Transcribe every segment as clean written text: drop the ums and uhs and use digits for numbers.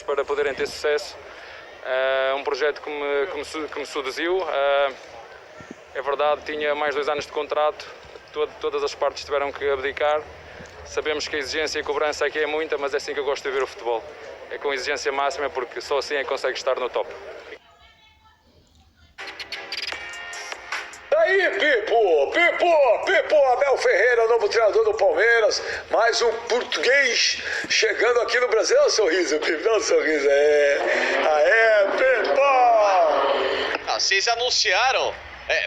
para poderem ter sucesso. Um projeto que me seduziu. É verdade, tinha mais 2 anos de contrato, todas as partes tiveram que abdicar. Sabemos que a exigência e a cobrança aqui é muita, mas é assim que eu gosto de ver o futebol. É com exigência máxima, porque só assim é que consegue estar no top. Aí, Pipo, Abel Ferreira, novo treinador do Palmeiras, mais um português chegando aqui no Brasil. Dá um sorriso, Pipo, dá um sorriso, Pipo! Vocês anunciaram,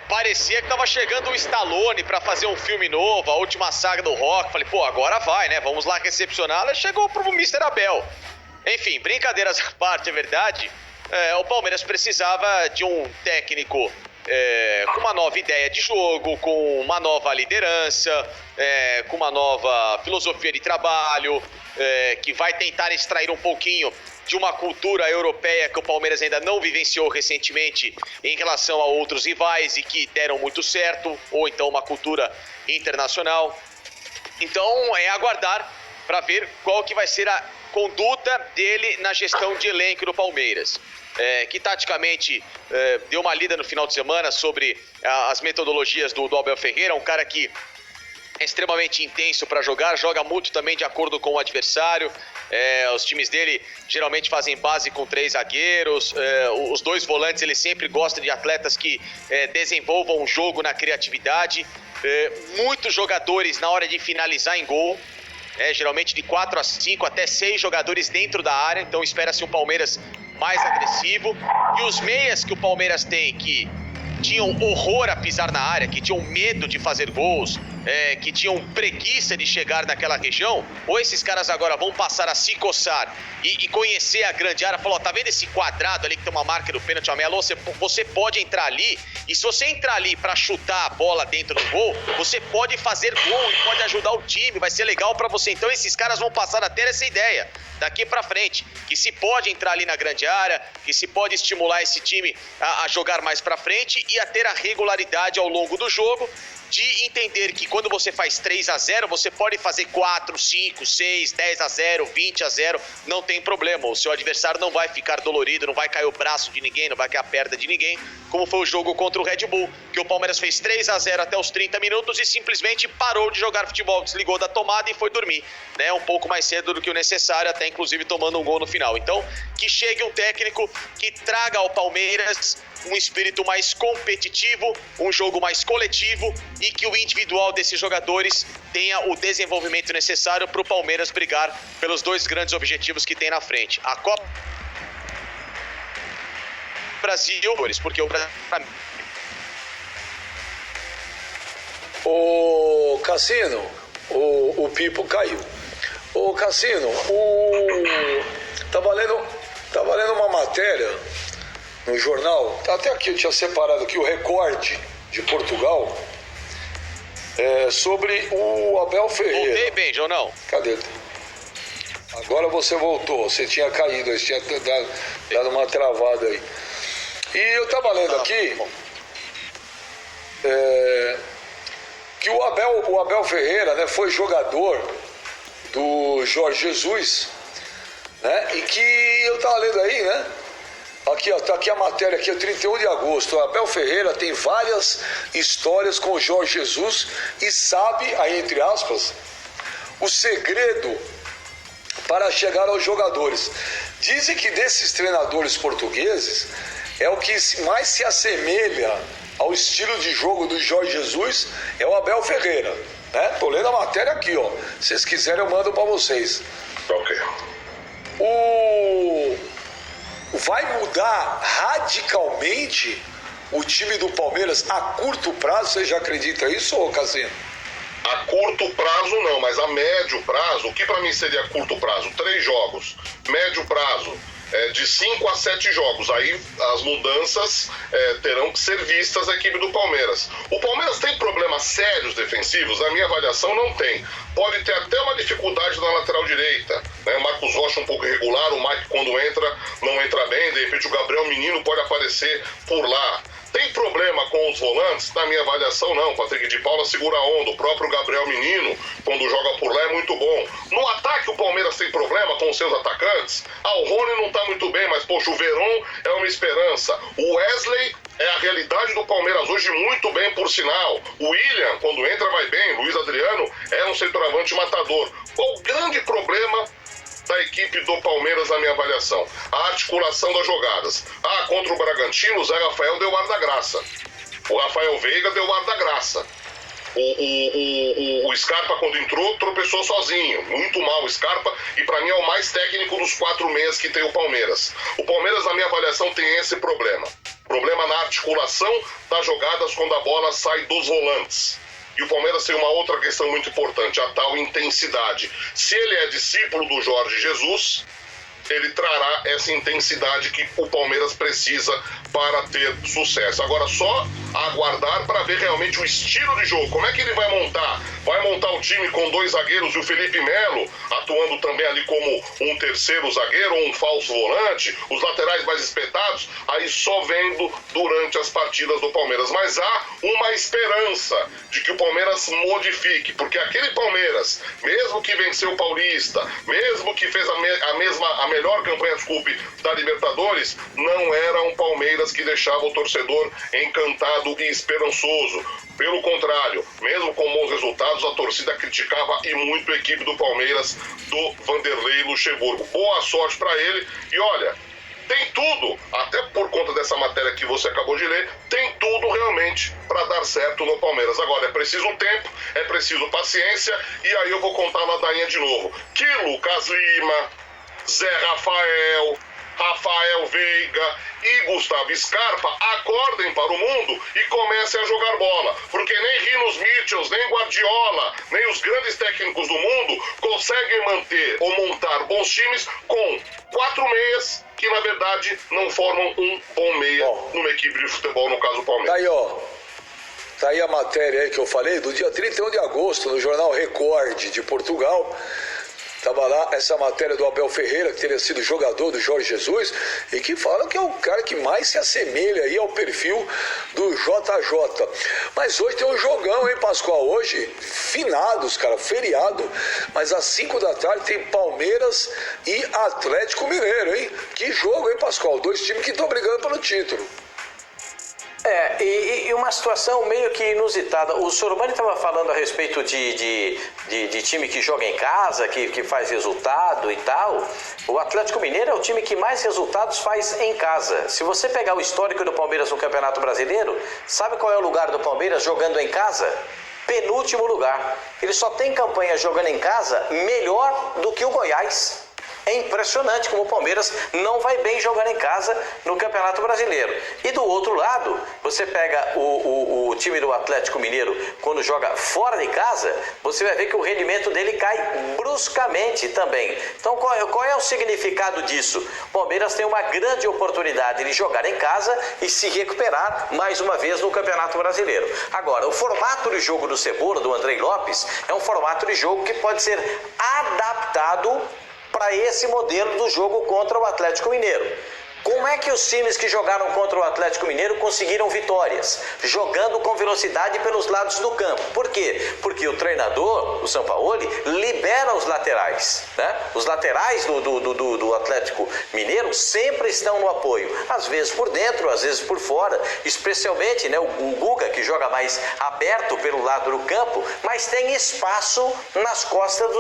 parecia que tava chegando o Stallone pra fazer um filme novo, a última saga do Rock. Falei, pô, agora vai, né, vamos lá recepcioná-la. Chegou pro Mr. Abel. Enfim, brincadeiras à parte, é verdade, o Palmeiras precisava de um técnico com uma nova ideia de jogo, com uma nova liderança, com uma nova filosofia de trabalho, que vai tentar extrair um pouquinho de uma cultura europeia que o Palmeiras ainda não vivenciou recentemente em relação a outros rivais e que deram muito certo, ou então uma cultura internacional. Então é aguardar para ver qual que vai ser a conduta dele na gestão de elenco do Palmeiras. Que taticamente deu uma lida no final de semana sobre as metodologias do Abel Ferreira, um cara que é extremamente intenso para jogar, joga muito também de acordo com o adversário. Os times dele geralmente fazem base com 3 zagueiros, os 2 volantes ele sempre gosta de atletas que desenvolvam o jogo na criatividade, muitos jogadores na hora de finalizar em gol. Geralmente de 4 a 5 até 6 jogadores dentro da área, então espera-se um Palmeiras mais agressivo. E os meias que o Palmeiras tem, que tinham horror a pisar na área, que tinham medo de fazer gols, que tinham preguiça de chegar naquela região, ou esses caras agora vão passar a se coçar e conhecer a grande área, falar, tá vendo esse quadrado ali que tem uma marca do pênalti amarelo? Você pode entrar ali, e se você entrar ali pra chutar a bola dentro do gol, você pode fazer gol e pode ajudar o time, vai ser legal pra você. Então esses caras vão passar a ter essa ideia daqui pra frente, que se pode entrar ali na grande área, que se pode estimular esse time a jogar mais pra frente e a ter a regularidade ao longo do jogo, de entender que quando você faz 3 a 0, você pode fazer 4, 5, 6, 10 a 0, 20 a 0, não tem problema. O seu adversário não vai ficar dolorido, não vai cair o braço de ninguém, não vai cair a perna de ninguém, como foi o jogo contra o Red Bull, que o Palmeiras fez 3 a 0 até os 30 minutos e simplesmente parou de jogar futebol, desligou da tomada e foi dormir, né? Um pouco mais cedo do que o necessário, até inclusive tomando um gol no final. Então, que chegue um técnico que traga ao Palmeiras um espírito mais competitivo, um jogo mais coletivo e que o individual desses jogadores tenha o desenvolvimento necessário para o Palmeiras brigar pelos 2 grandes objetivos que tem na frente. A Copa Brasil, porque o Brasil... Ô Cassino, o Pipo caiu. Ô Cassino, tava lendo uma matéria no jornal, até aqui eu tinha separado aqui o Recorte de Portugal, sobre o Abel Ferreira. Voltei bem, Jonão. Cadê? Agora você voltou, você tinha caído, você tinha dado uma travada aí. E eu estava lendo aqui que o Abel Ferreira, né, foi jogador do Jorge Jesus, né, e que eu estava lendo aí, né, aqui, ó, tá aqui a matéria, aqui é 31 de agosto. O Abel Ferreira tem várias histórias com o Jorge Jesus e sabe, aí entre aspas, o segredo para chegar aos jogadores. Dizem que desses treinadores portugueses é o que mais se assemelha ao estilo de jogo do Jorge Jesus, é o Abel Ferreira, né? Tô lendo a matéria aqui, ó. Se vocês quiserem eu mando para vocês. Ok. Vai mudar radicalmente o time do Palmeiras a curto prazo? Você já acredita isso, ô Cassino? A curto prazo não, mas a médio prazo, o que para mim seria curto prazo? 3 jogos. Médio prazo, de 5 a 7 jogos. Aí as mudanças terão que ser vistas a equipe do Palmeiras. O Palmeiras tem problemas sérios defensivos? A minha avaliação não tem. Pode ter até uma dificuldade na lateral direita, né? O Marcos Rocha um pouco irregular, o Mike quando entra, não entra bem, de repente o Gabriel Menino pode aparecer por lá. Tem problema com os volantes? Na minha avaliação, não. Patrick de Paula segura a onda. O próprio Gabriel Menino, quando joga por lá, é muito bom. No ataque, o Palmeiras tem problema com seus atacantes? O Rony não tá muito bem, mas, poxa, o Veron é uma esperança. O Wesley é a realidade do Palmeiras hoje, muito bem, por sinal. O William, quando entra, vai bem. Luiz Adriano é um centroavante matador. Qual o grande problema da equipe do Palmeiras, na minha avaliação? A articulação das jogadas. Contra o Bragantino, o Zé Rafael deu ar da graça. O Rafael Veiga deu ar da graça. O Scarpa, quando entrou, tropeçou sozinho. Muito mal o Scarpa, e para mim é o mais técnico dos 4 meias que tem o Palmeiras. O Palmeiras, na minha avaliação, tem esse problema. Problema na articulação das jogadas quando a bola sai dos volantes. E o Palmeiras tem uma outra questão muito importante, a tal intensidade. Se ele é discípulo do Jorge Jesus, ele trará essa intensidade que o Palmeiras precisa para ter sucesso. Agora, só aguardar para ver realmente o estilo de jogo. Como é que ele vai montar? Vai montar o time com 2 zagueiros e o Felipe Melo atuando também ali como um terceiro zagueiro ou um falso volante, os laterais mais espetados, aí só vendo durante as partidas do Palmeiras. Mas há uma esperança de que o Palmeiras modifique, porque aquele Palmeiras, mesmo que venceu o Paulista, mesmo que fez a melhor campanha, desculpe, da Libertadores, não era um Palmeiras que deixava o torcedor encantado e esperançoso. Pelo contrário, mesmo com bons resultados, a torcida criticava e muito a equipe do Palmeiras do Vanderlei Luxemburgo. Boa sorte para ele. E olha, tem tudo, até por conta dessa matéria que você acabou de ler, tem tudo realmente para dar certo no Palmeiras. Agora, é preciso tempo, é preciso paciência, e aí eu vou contar a ladainha de novo. Que Lucas Lima, Zé Rafael, Rafael Veiga e Gustavo Scarpa acordem para o mundo e comecem a jogar bola, porque nem Rinos Mitchells, nem Guardiola, nem os grandes técnicos do mundo conseguem manter ou montar bons times com 4 meias que na verdade não formam um bom meia numa equipe de futebol, no caso o Palmeiras. Tá aí, ó. Tá aí a matéria aí que eu falei do dia 31 de agosto no jornal Record de Portugal. Estava lá essa matéria do Abel Ferreira, que teria sido jogador do Jorge Jesus, e que fala que é o cara que mais se assemelha aí ao perfil do JJ. Mas hoje tem um jogão, hein, Pascoal? Hoje, finados, cara, feriado, mas às 5 da tarde tem Palmeiras e Atlético Mineiro, hein? Que jogo, hein, Pascoal? 2 times que estão brigando pelo título. E uma situação meio que inusitada. O Sormani estava falando a respeito de time que joga em casa, que faz resultado e tal. O Atlético Mineiro é o time que mais resultados faz em casa. Se você pegar o histórico do Palmeiras no Campeonato Brasileiro, sabe qual é o lugar do Palmeiras jogando em casa? Penúltimo lugar. Ele só tem campanha jogando em casa melhor do que o Goiás. É impressionante como o Palmeiras não vai bem jogando em casa no Campeonato Brasileiro. E do outro lado, você pega o time do Atlético Mineiro, quando joga fora de casa, você vai ver que o rendimento dele cai bruscamente também. Então, qual é o significado disso? O Palmeiras tem uma grande oportunidade de jogar em casa e se recuperar mais uma vez no Campeonato Brasileiro. Agora, o formato de jogo do Cebola, do Andrei Lopes, é um formato de jogo que pode ser adaptado para esse modelo do jogo contra o Atlético Mineiro. Como é que os times que jogaram contra o Atlético Mineiro conseguiram vitórias? Jogando com velocidade pelos lados do campo. Por quê? Porque o treinador, o Sampaoli, libera os laterais, né? Os laterais do Atlético Mineiro sempre estão no apoio. Às vezes por dentro, às vezes por fora. Especialmente, né, o Guga, que joga mais aberto pelo lado do campo, mas tem espaço nas costas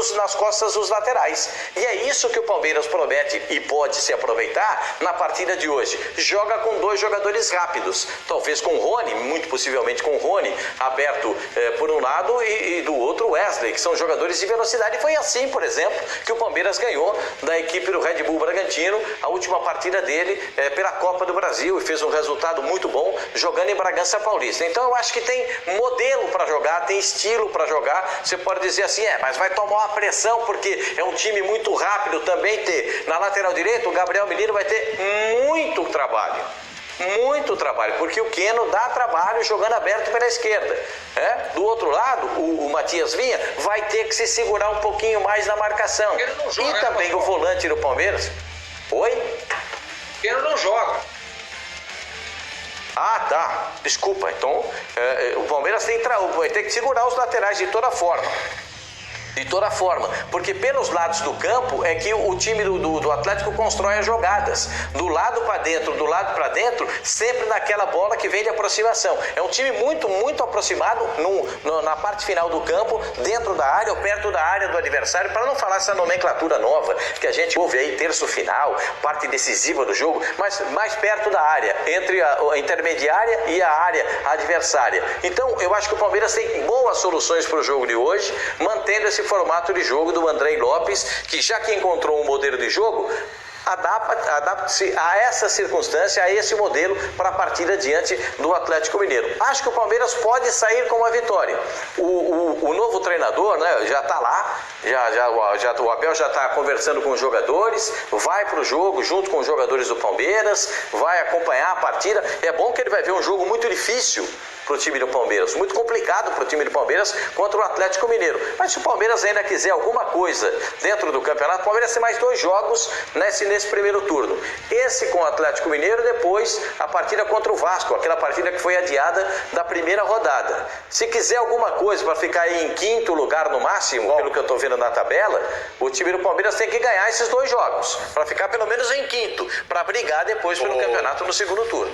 dos laterais. E é isso que o Palmeiras promete e pode se aproveitar na partida de hoje. Joga com 2 jogadores rápidos, talvez com o Rony, muito possivelmente com o Rony aberto por um lado e do outro Wesley, que são jogadores de velocidade. Foi assim, por exemplo, que o Palmeiras ganhou da equipe do Red Bull Bragantino a última partida dele pela Copa do Brasil e fez um resultado muito bom jogando em Bragança Paulista. Então eu acho que tem modelo para jogar, tem estilo para jogar. Você pode dizer assim, mas vai tomar uma pressão porque é um time muito rápido também. Na lateral direita o Gabriel Menino vai ter muito trabalho, porque o Keno dá trabalho jogando aberto pela esquerda. Do outro lado, o Matias Vinha vai ter que se segurar um pouquinho mais na marcação. E também o volante do Palmeiras. Oi? Keno não joga. Ah, tá. Desculpa. Então, o Palmeiras vai ter que segurar os laterais de toda forma. De toda forma, porque pelos lados do campo é que o time do Atlético constrói as jogadas, do lado para dentro, sempre naquela bola que vem de aproximação. É um time muito aproximado na parte final do campo, dentro da área ou perto da área do adversário, para não falar essa nomenclatura nova que a gente ouve aí, terço final, parte decisiva do jogo, mas mais perto da área, entre a intermediária e a área adversária. Então eu acho que o Palmeiras tem boas soluções para o jogo de hoje, mantendo esse formato de jogo do Andrei Lopes, que já que encontrou um modelo de jogo, adapte-se a essa circunstância, a esse modelo para a partida diante do Atlético Mineiro. Acho que o Palmeiras pode sair com uma vitória. O novo treinador, né, já está lá, o Abel já está conversando com os jogadores, vai para o jogo junto com os jogadores do Palmeiras, vai acompanhar a partida. É bom que ele vai ver um jogo muito difícil para o time do Palmeiras, muito complicado para o time do Palmeiras contra o Atlético Mineiro. Mas se o Palmeiras ainda quiser alguma coisa dentro do campeonato, o Palmeiras tem mais 2 jogos nesse primeiro turno. Esse com o Atlético Mineiro, depois a partida contra o Vasco, aquela partida que foi adiada da primeira rodada. Se quiser alguma coisa para ficar aí em 5º lugar no máximo, pelo que eu estou vendo na tabela, o time do Palmeiras tem que ganhar esses 2 jogos, para ficar pelo menos em 5º, para brigar depois pelo campeonato no segundo turno.